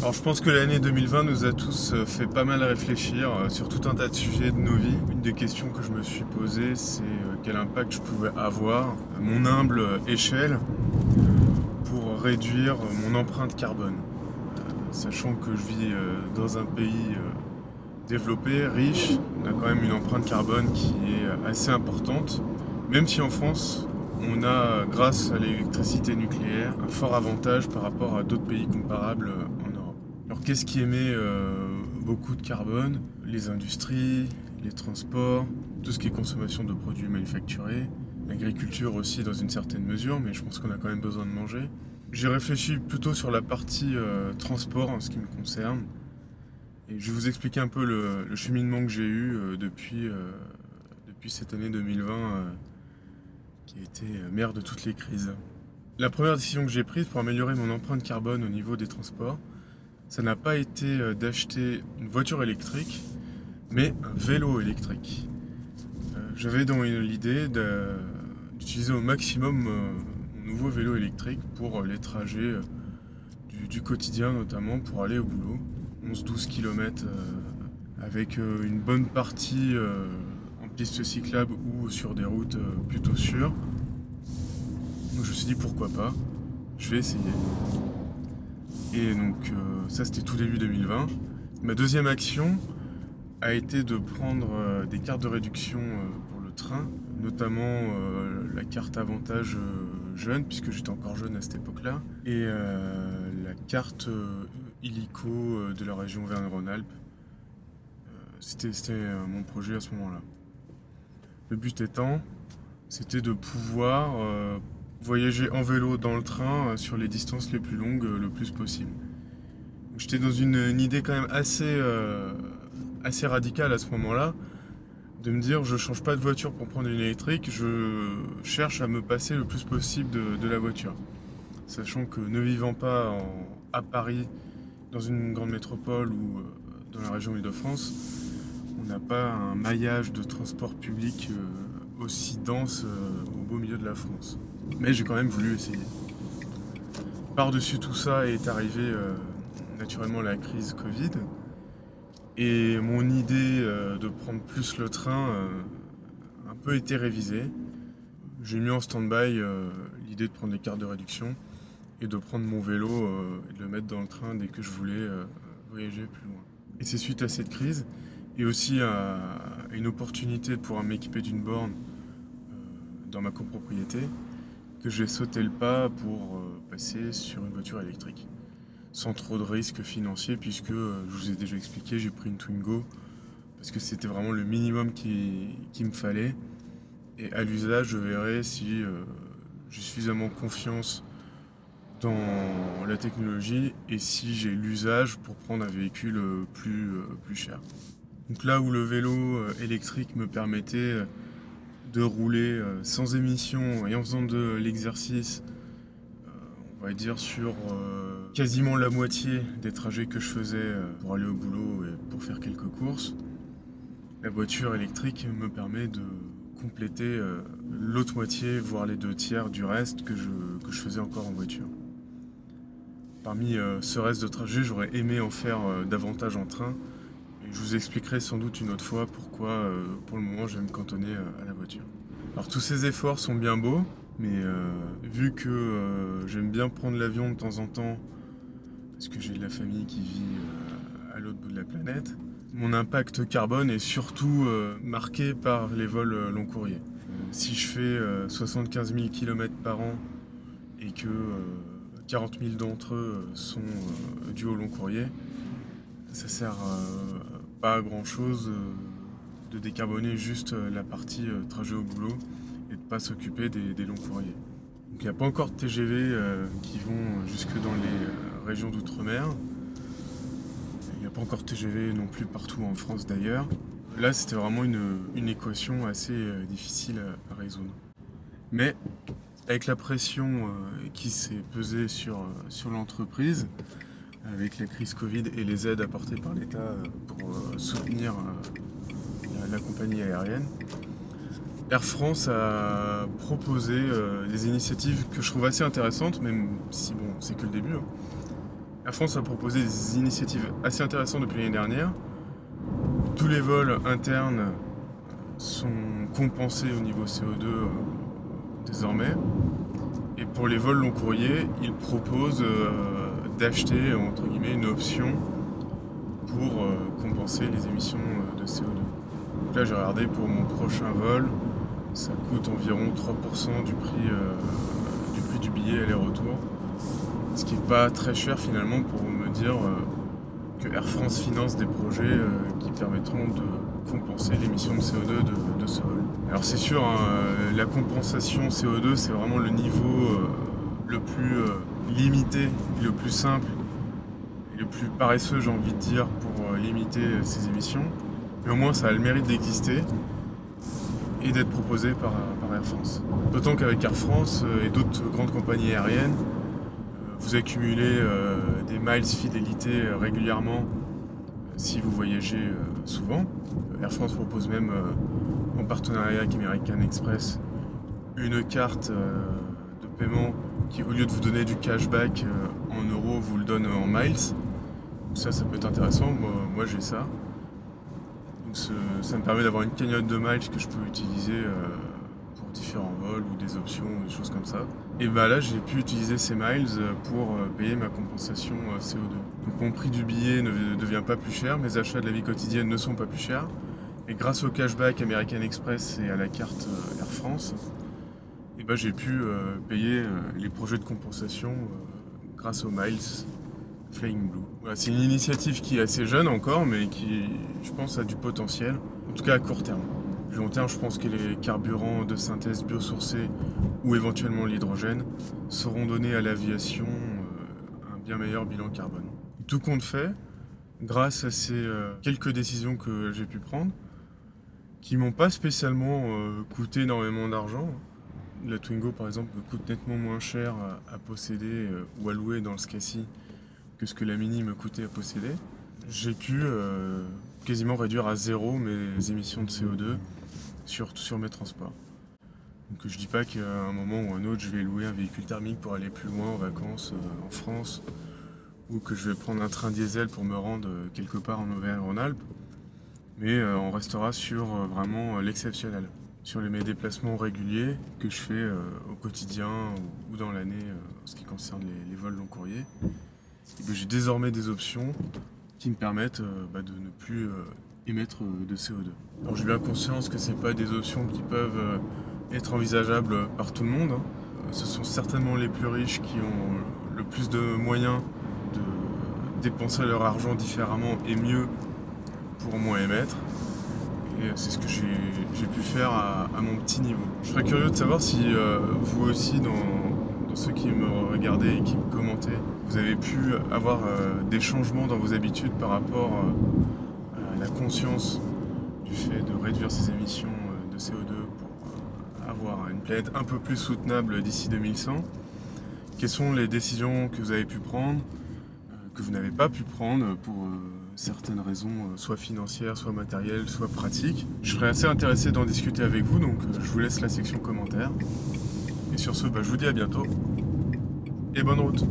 Alors je pense que l'année 2020 nous a tous fait pas mal réfléchir sur tout un tas de sujets de nos vies. Une des questions que je me suis posée, c'est quel impact je pouvais avoir, à mon humble échelle, pour réduire mon empreinte carbone. Sachant que je vis dans un pays développé, riche, on a quand même une empreinte carbone qui est assez importante. Même si en France, on a, grâce à l'électricité nucléaire, un fort avantage par rapport à d'autres pays comparables en Europe. Alors qu'est-ce qui émet beaucoup de carbone? Les industries, les transports, tout ce qui est consommation de produits manufacturés, l'agriculture aussi dans une certaine mesure, mais je pense qu'on a quand même besoin de manger. J'ai réfléchi plutôt sur la partie transport en ce qui me concerne. Et je vais vous expliquer un peu le cheminement que j'ai eu depuis cette année 2020 qui a été mère de toutes les crises. La première décision que j'ai prise pour améliorer mon empreinte carbone au niveau des transports, ça n'a pas été d'acheter une voiture électrique, mais un vélo électrique. J'avais dans l'idée d'utiliser au maximum mon nouveau vélo électrique pour les trajets du quotidien, notamment pour aller au boulot. 11-12 km avec une bonne partie en piste cyclable ou sur des routes plutôt sûres. Donc je me suis dit pourquoi pas, je vais essayer. Et donc ça c'était tout début 2020. Ma deuxième action a été de prendre des cartes de réduction pour le train, notamment la carte avantage jeune, puisque j'étais encore jeune à cette époque-là, et la carte illico de la région Auvergne-Rhône-Alpes. C'était mon projet à ce moment-là. Le but étant, c'était de pouvoir voyager en vélo dans le train sur les distances les plus longues le plus possible. J'étais dans une idée quand même assez radicale à ce moment-là, de me dire je change pas de voiture pour prendre une électrique, je cherche à me passer le plus possible de la voiture. Sachant que ne vivant pas à Paris, dans une grande métropole ou dans la région Île-de-France, on n'a pas un maillage de transport public aussi dense au beau milieu de la France. Mais j'ai quand même voulu essayer. Par-dessus tout ça est arrivée naturellement la crise Covid. Et mon idée de prendre plus le train a un peu été révisée. J'ai mis en stand-by l'idée de prendre des cartes de réduction et de prendre mon vélo et de le mettre dans le train dès que je voulais voyager plus loin. Et c'est suite à cette crise et aussi à une opportunité de pouvoir m'équiper d'une borne dans ma copropriété que j'ai sauté le pas pour passer sur une voiture électrique. Sans trop de risques financiers puisque, je vous ai déjà expliqué, j'ai pris une Twingo parce que c'était vraiment le minimum qu'il me fallait. Et à l'usage, je verrai si j'ai suffisamment confiance dans la technologie et si j'ai l'usage pour prendre un véhicule plus cher. Donc là où le vélo électrique me permettait de rouler sans émission et en faisant de l'exercice, on va dire sur quasiment la moitié des trajets que je faisais pour aller au boulot et pour faire quelques courses, la voiture électrique me permet de compléter l'autre moitié, voire les 2 tiers du reste que je faisais encore en voiture. Parmi ce reste de trajet, j'aurais aimé en faire davantage en train. Et je vous expliquerai sans doute une autre fois pourquoi, pour le moment, je vais me cantonner à la voiture. Alors tous ces efforts sont bien beaux, mais vu que j'aime bien prendre l'avion de temps en temps, parce que j'ai de la famille qui vit à l'autre bout de la planète, mon impact carbone est surtout marqué par les vols long courrier. Si je fais 75 000 km par an et que 40 000 d'entre eux sont dus au long courrier, ça sert pas à grand chose de décarboner juste la partie trajet au boulot et de pas s'occuper des longs courriers. Donc il n'y a pas encore de TGV qui vont jusque dans les régions d'outre-mer. Il n'y a pas encore de TGV non plus partout en France d'ailleurs. Là c'était vraiment une équation assez difficile à résoudre. Mais avec la pression qui s'est pesée sur l'entreprise, avec la crise Covid et les aides apportées par l'État pour soutenir la compagnie aérienne, Air France a proposé des initiatives que je trouve assez intéressantes, même si bon, c'est que le début. Air France a proposé des initiatives assez intéressantes depuis l'année dernière. Tous les vols internes sont compensés au niveau CO2 désormais. Et pour les vols long courrier, ils proposent d'acheter entre guillemets une option pour compenser les émissions de CO2. Donc là j'ai regardé pour mon prochain vol, ça coûte environ 3% du prix du billet aller-retour. Ce qui n'est pas très cher finalement pour me dire que Air France finance des projets qui permettront de compenser l'émission de CO2 de ce vol. Alors c'est sûr, hein, la compensation CO2 c'est vraiment le niveau le plus limité, le plus simple et le plus paresseux j'ai envie de dire pour limiter ces émissions. Mais au moins ça a le mérite d'exister et d'être proposé par Air France. D'autant qu'avec Air France et d'autres grandes compagnies aériennes, vous accumulez des miles fidélité régulièrement si vous voyagez souvent. Air France propose même en partenariat avec American Express une carte de paiement qui, au lieu de vous donner du cashback en euros, vous le donne en miles. Donc ça peut être intéressant. Moi j'ai ça. Donc ça me permet d'avoir une cagnotte de miles que je peux utiliser pour différents vols ou des options ou des choses comme ça. Et bah là j'ai pu utiliser ces miles pour payer ma compensation CO2. Donc mon prix du billet ne devient pas plus cher, mes achats de la vie quotidienne ne sont pas plus chers. Et grâce au cashback American Express et à la carte Air France, et bah j'ai pu payer les projets de compensation grâce aux miles Flying Blue. Voilà, c'est une initiative qui est assez jeune encore, mais qui, je pense, a du potentiel, en tout cas à court terme. Plus long terme, je pense que les carburants de synthèse biosourcés ou éventuellement l'hydrogène sauront donner à l'aviation un bien meilleur bilan carbone. Tout compte fait, grâce à ces quelques décisions que j'ai pu prendre, qui m'ont pas spécialement coûté énormément d'argent. La Twingo, par exemple, me coûte nettement moins cher à posséder ou à louer dans ce cas-ci que ce que la Mini me coûtait à posséder. J'ai pu quasiment réduire à zéro mes émissions de CO2 sur mes transports. Donc je dis pas qu'à un moment ou un autre je vais louer un véhicule thermique pour aller plus loin en vacances en France, ou que je vais prendre un train diesel pour me rendre quelque part en Auvergne-Rhône-Alpes, mais on restera sur vraiment l'exceptionnel, sur mes déplacements réguliers que je fais au quotidien ou dans l'année en ce qui concerne les vols long courrier. J'ai désormais des options qui me permettent de ne plus émettre de CO2. Alors j'ai bien conscience que ce pas des options qui peuvent être envisageables par tout le monde. Ce sont certainement les plus riches qui ont le plus de moyens de dépenser leur argent différemment et mieux pour moins émettre. Et c'est ce que j'ai pu faire à mon petit niveau. Je serais curieux de savoir si vous aussi, dans ceux qui me regardaient et qui me commentaient, vous avez pu avoir des changements dans vos habitudes par rapport à la conscience du fait de réduire ces émissions de CO2 pour avoir une planète un peu plus soutenable d'ici 2100. Quelles sont les décisions que vous avez pu prendre, que vous n'avez pas pu prendre pour certaines raisons, soit financières, soit matérielles, soit pratiques. Je serais assez intéressé d'en discuter avec vous, donc je vous laisse la section commentaires. Et sur ce, je vous dis à bientôt et bonne route.